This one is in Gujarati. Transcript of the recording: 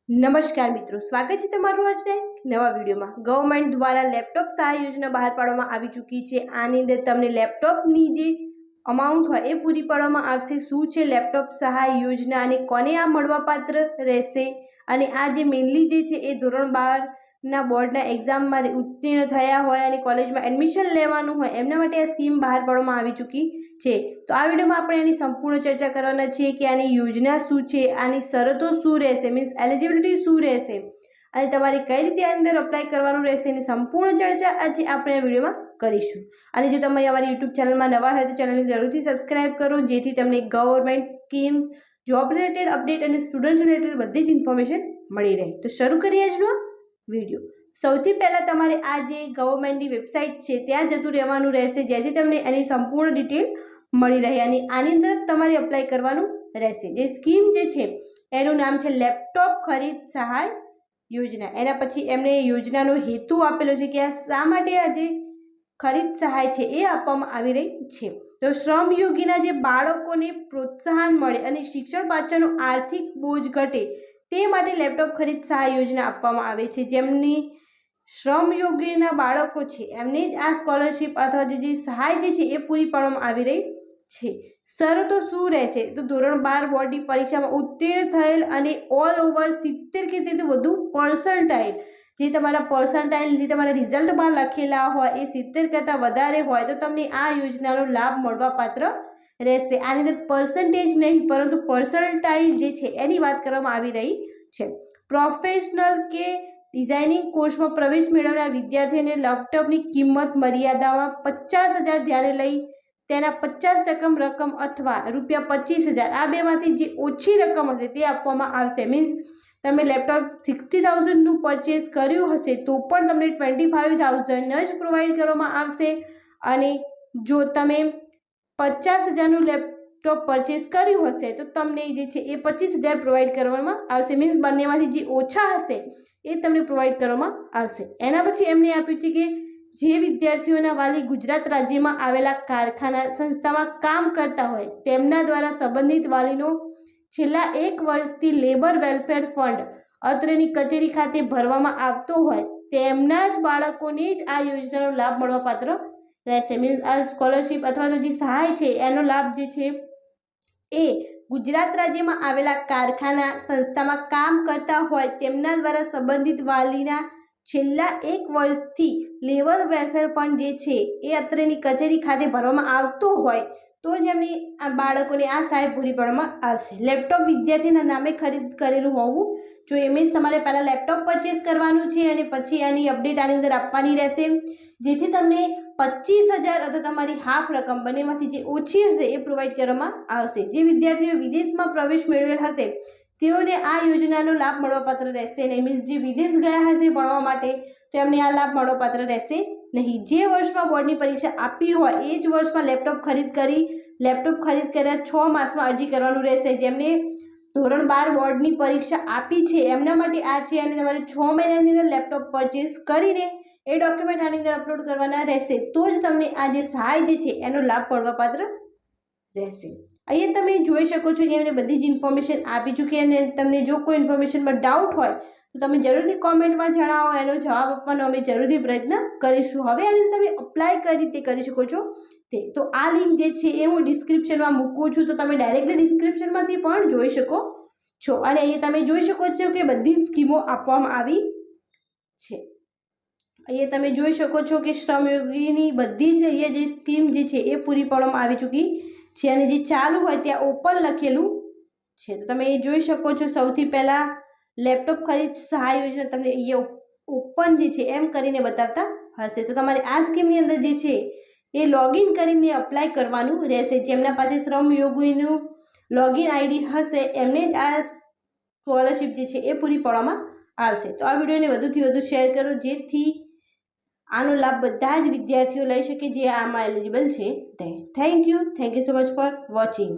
નમસ્કાર મિત્રો, સ્વાગત છે તમારું આજના નવા વિડીયોમાં। ગવર્મેન્ટ દ્વારા લેપટોપ સહાય યોજના બહાર પાડવામાં આવી ચૂકી છે। આની અંદર તમને લેપટોપની જે અમાઉન્ટ હોય એ પૂરી પાડવામાં આવશે। શું છે લેપટોપ સહાય યોજના અને કોને આ મળવાપાત્ર રહેશે, અને આ જે મેઇનલી જે છે એ ધોરણ 12ના બોર્ડના એક્ઝામમાં ઉત્તીર્ણ થયા હોય અને કોલેજમાં એડમિશન લેવાનું હોય એમના માટે આ સ્કીમ બહાર પાડવામાં આવી ચૂકી છે। તો આ વિડીયોમાં આપણે એની સંપૂર્ણ ચર્ચા કરવાના છીએ કે આની યોજના શું છે, આની શરતો શું રહેશે, મીન્સ એલિજિબિલિટી શું રહેશે અને તમારે કઈ રીતે આની અંદર અપ્લાય કરવાનું રહેશે એની સંપૂર્ણ ચર્ચા આજે આપણે આ વિડીયોમાં કરીશું। અને જો તમે અમારી યુટ્યુબ ચેનલમાં નવા હોય તો ચેનલને જરૂરથી સબસ્ક્રાઇબ કરો, જેથી તમને government scheme, job related update અને સ્ટુડન્ટ રિલેટેડ બધી જ ઇન્ફોર્મેશન મળી રહે। તો શરૂ કરીએ આજનો વિડીયો। સૌથી પહેલાં તમારે આ જે ગવર્મેન્ટની વેબસાઇટ છે ત્યાં જતું રહેવાનું રહેશે, જેથી તમને એની સંપૂર્ણ ડિટેલ મળી રહે અને આની અંદર તમારે અપ્લાય કરવાનું રહેશે। જે સ્કીમ જે છે એનું નામ છે લેપટોપ ખરીદ સહાય યોજના। એના પછી એમને યોજનાનો હેતુ આપેલો છે કે આ શા માટે આ જે ખરીદ સહાય છે એ આપવામાં આવી રહી છે। તો શ્રમયોગીના જે બાળકોને પ્રોત્સાહન મળે અને શિક્ષણ પાછળનો આર્થિક બોજ ઘટે તે માટે લેપટોપ ખરીદ સહાય યોજના આપવામાં આવે છે। જેમની શ્રમયોગીના બાળકો છે એમને જ આ સ્કોલરશિપ અથવા જે સહાય જે છે એ પૂરી પાડવામાં આવી રહી છે। શરતો શું રહેશે? તો ધોરણ 12 બોર્ડની પરીક્ષામાં ઉત્તીર્ણ થયેલ અને ઓલ ઓવર 70 કે તેથી વધુ પર્સન્ટાઇલ, જે તમારા પર્સન્ટાઇલ જે તમારા રિઝલ્ટમાં લખેલા હોય એ 70 કરતાં વધારે હોય તો તમને આ યોજનાનો લાભ મળવાપાત્ર રહેશે। આની અંદર પર્સન્ટેજ નહીં પરંતુ પર્સન્ટાઇલ જે છે એની વાત કરવામાં આવી રહી છે। પ્રોફેશનલ કે ડિઝાઇનિંગ કોર્સમાં પ્રવેશ મેળવનાર વિદ્યાર્થીઓને લેપટોપની કિંમત મર્યાદામાં 50,000 ધ્યાને લઈ તેના 50% રકમ અથવા ₹25,000 આ બેમાંથી જે ઓછી રકમ હશે તે આપવામાં આવશે। મીન્સ તમે લેપટોપ 60,000નું પરચેસ કર્યું હશે તો પણ તમને 25,000 જ પ્રોવાઈડ કરવામાં આવશે, અને જો તમે 50,000નું લેપટોપ પરચેસ કર્યું હશે તો તમને જે છે એ 25,000 પ્રોવાઈડ કરવામાં આવશે। મીન્સ બંનેમાંથી જે ઓછા હશે એ તમને પ્રોવાઈડ કરવામાં આવશે। એના પછી એમને આપ્યું છે કે જે વિદ્યાર્થીઓના વાલી ગુજરાત રાજ્યમાં આવેલા કારખાના સંસ્થામાં કામ કરતા હોય તેમના દ્વારા સંબંધિત વાલીનો છેલ્લા 1 વર્ષથી લેબર વેલફેર ફંડ અત્રેની કચેરી ખાતે ભરવામાં આવતો હોય તેમના જ બાળકોને જ આ યોજનાનો લાભ મળવાપાત્ર રહેશે। મીન્સ આ સ્કોલરશિપ અથવા તો જે સહાય છે એનો લાભ જે છે એ ગુજરાત રાજ્યમાં આવેલા કારખાના સંસ્થામાં કામ કરતા હોય તેમના દ્વારા સંબંધિત વાલીના છેલ્લા 1 વર્ષથી લેબર વેલફેર ફંડ જે છે એ અત્રેની કચેરી ખાતે ભરવામાં આવતો હોય તો જ એમની આ બાળકોને આ સહાય પૂરી પાડવામાં આવશે। લેપટોપ વિદ્યાર્થીના નામે ખરીદ કરેલું હોવું જોઈએ। મીન્સ તમારે પહેલાં લેપટોપ પરચેસ કરવાનું છે અને પછી એની અપડેટ આની અંદર આપવાની રહેશે, જેથી તમને 25,000 અથવા તમારી હાફ રકમ બંનેમાંથી જે ઓછી હશે એ પ્રોવાઈડ કરવામાં આવશે। જે વિદ્યાર્થીઓ વિદેશમાં પ્રવેશ મેળવેલ હશે તેઓને આ યોજનાનો લાભ મળવાપાત્ર રહેશે નહીં। મીન્સ જે વિદેશ ગયા હશે ભણવા માટે તો એમને આ લાભ મળવાપાત્ર રહેશે નહીં। જે વર્ષમાં બોર્ડની પરીક્ષા આપી હોય એ જ વર્ષમાં લેપટોપ ખરીદ કર્યા 6 માસમાં અરજી કરવાનું રહેશે। જેમને ધોરણ 12 બોર્ડની પરીક્ષા આપી છે એમના માટે આ છે, અને તમારે 6 મહિનાની અંદર લેપટોપ પરચેસ કરીને એ ડોક્યુમેન્ટ આની અંદર અપલોડ કરવાના રહેશે તો જ તમને આ જે સહાય જે છે એનો લાભ મળવાપાત્ર રહેશે। અહીંયા તમે જોઈ શકો છો કે એમને બધી જ ઇન્ફોર્મેશન આપી ચૂકી, અને તમને જો કોઈ ઇન્ફોર્મેશનમાં ડાઉટ હોય તો તમે જરૂરથી કોમેન્ટમાં જણાવો, એનો જવાબ આપવાનો અમે જરૂરથી પ્રયત્ન કરીશું। હવે આને તમે અપ્લાય કઈ રીતે કરી શકો છો તો આ લિંક જે છે એ હું ડિસ્ક્રિપ્શનમાં મૂકું છું, તો તમે ડાયરેક્ટલી ડિસ્ક્રિપ્શનમાંથી પણ જોઈ શકો છો। અને અહીંયા તમે જોઈ શકો છો કે બધી જ સ્કીમો આપવામાં આવી છે। અહીંયા તમે જોઈ શકો છો કે શ્રમયોગીની બધી જ અહીંયા જે સ્કીમ જે છે એ પૂરી પાડવામાં આવી ચૂકી છે, અને જે ચાલુ હોય ત્યાં ઓપન લખેલું છે તો તમે એ જોઈ શકો છો। સૌથી પહેલાં લેપટોપ ખરીદ સહાય યોજના તમને અહીંયા ઓપન જે છે એમ કરીને બતાવતા હશે, તો તમારે આ સ્કીમની અંદર જે છે એ લોગિન કરીને અપ્લાય કરવાનું રહેશે। જેમના પાસે શ્રમયોગીનું લોગિન આઈડી હશે એમને જ આ સ્કોલરશિપ જે છે એ પૂરી પાડવામાં આવશે। તો આ વિડીયોને વધુથી વધુ શેર કરો, જેથી આનો લાભ બધા જ વિદ્યાર્થીઓ લઈ શકે જે આમાં એલિજિબલ છે તે। Thank you so much for watching.